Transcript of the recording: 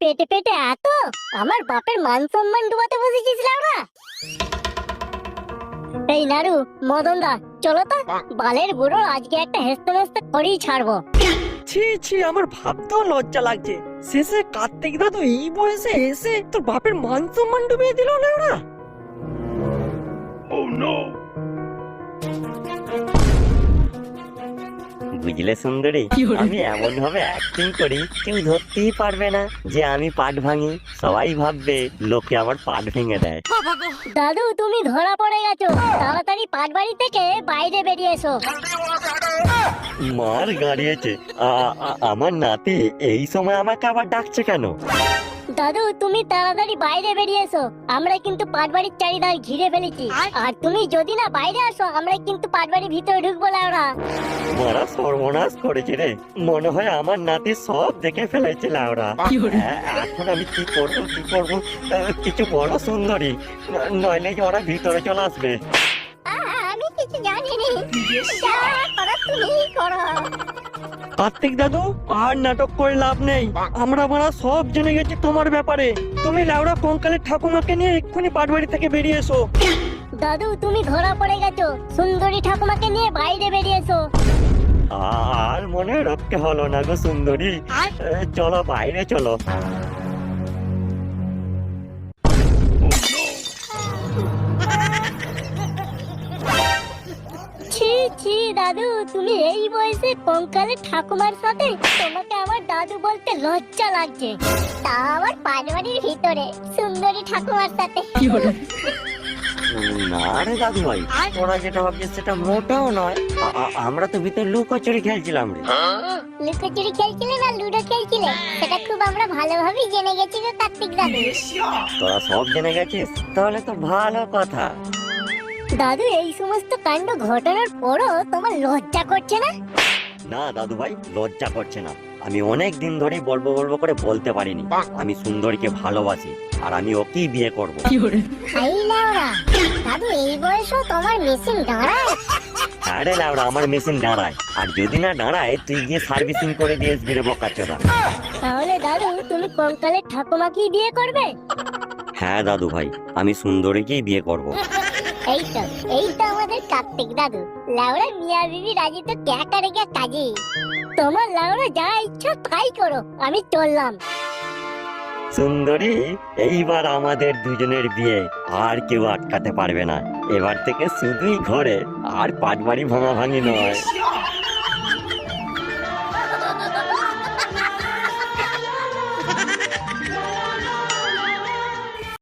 পেটে পেটে এত আমার বাপের মান সম্মান ডুবাতে বসেছিস না। এই নাড়ু, মদন দা, চলো তো বালের বুড়ো আজকে একটা হেসতে হেসতে করেই ছাড়বো। ছি ছি, আমার ভাবতেও লজ্জা লাগছে। শেষে কার্তিক দাদু এই বয়সে এসে তোর বাপের মান সম্মান ডুবিয়ে দিল না ওরা। বুঝলে সুন্দরী, আমি এমন ভাবে অ্যাক্টিং করি কেউ ধরতেই পারবে না যে আমি পাট ভাঙি। সবাই ভাববে লোকে আমার পাট ভেঙে দেয়। দাদু, তুমি ধরা পড়ে গেছো, তাড়াতাড়ি পাট বাড়ি থেকে বাইরে বেরিয়ে এসো। মার গাড়িয়েছে। আমার নাতি এই সময় আমাকে আবার ডাকছে কেন? দাদু, তুমি তাড়াতাড়ি বাইরে বেরিয়ে এসো, আমরা কিন্তু পাটবাড়ির চারিধার ঘিরে ফেলেছি। আর তুমি যদি না বাইরে আসো আমরা কিন্তু পাটবাড়ির ভিতরে ঢুকবো না। ওরা মারা সর্বনাশ করেছে রে, মনে হয় আমার নাতি সব দেখে ফেলেছে লাউরা। এখন আমি কি করবো কি করবো? কিছু বলো সুন্দরী, নইলে ওরা ভিতরে চলে আসবে। আমি কিছু জানি না, যা করার তুমি করো। কার্তিক দাদু, আর নাটক করে লাভ নেই। আমরা মারা সব জেনে গেছি তোমার ব্যাপারে। তুমি লাউড়া কঙ্কালের ঠাকুমাকে নিয়ে এক্ষুনি পাটবাড়ি থেকে বেরিয়ে এসো। দাদু, তুমি ধরা পড়ে গেছো, সুন্দরী ঠাকুমাকে নিয়ে বাইরে বেরিয়ে এসো। আর মনে রক্ষে হলো না গো সুন্দরী, চলো বাইরে চলো। ছি ছি দাদু, তুমি এই বয়সে কঙ্কালের ঠাকুমার সাথে? তোমাকে আমার দাদু বলতে লজ্জা লাগছে, তা আমার পাটবাড়ির ভিতরে সুন্দরী ঠাকুমার সাথে। না রে দাদু ভাই, তোরা যেটা ভাবছিস সেটা মোটাও নয়। আমরা তো ভিতরে লুকোচুরি খেলছিলাম রে। লুকোচুরি খেলছিলে না লুডো খেলছিলে সেটা খুব আমরা ভালোভাবেই জেনে গেছি গো কার্তিক দাদু। তোরা সব জেনে গেছিস, তাহলে তো ভালো কথা। দাদু, এই সমস্ত কাণ্ড ঘটানোর পরও তোমার লজ্জা করছে না? না দাদু ভাই, লজ্জা করছে না। আমি অনেক দিন ধরেই বলবো বলবো করে বলতে পারিনি আমি সুন্দরীকে ভালোবাসি আর আমি ওকেই বিয়ে করবো। হাই লাউড়া, দাদু এই বয়সেও তোমার মেশিন দাঁড়ায়? হ্যাঁ রে লাউড়া, আমার মেশিন দাঁড়ায়। আর যদি না দাঁড়ায় তুই গিয়ে সার্ভিসিং করে দিয়ে আসবি রে বোকাচোদা। তাহলে দাদু, তুমি কঙ্কালের ঠাকুমাকেই বিয়ে করবে? হ্যাঁ দাদু ভাই, আমি সুন্দরীকেই বিয়ে করবো। এই তো আমাদের কার্তিক দাদু। লাউড়া মিয়া বিবি রাজি তো ক্যা করেগা কাজী। তোমার লাউড়া যা ইচ্ছা তাই করো, আমি চললাম। সুন্দরী, এইবার আমাদের দুজনের বিয়ে আর কেউ আটকাতে পারবে না। এবার থেকে শুধুই ঘরে, আর পাটবাড়ি ভাঙা ভাঙি নয়।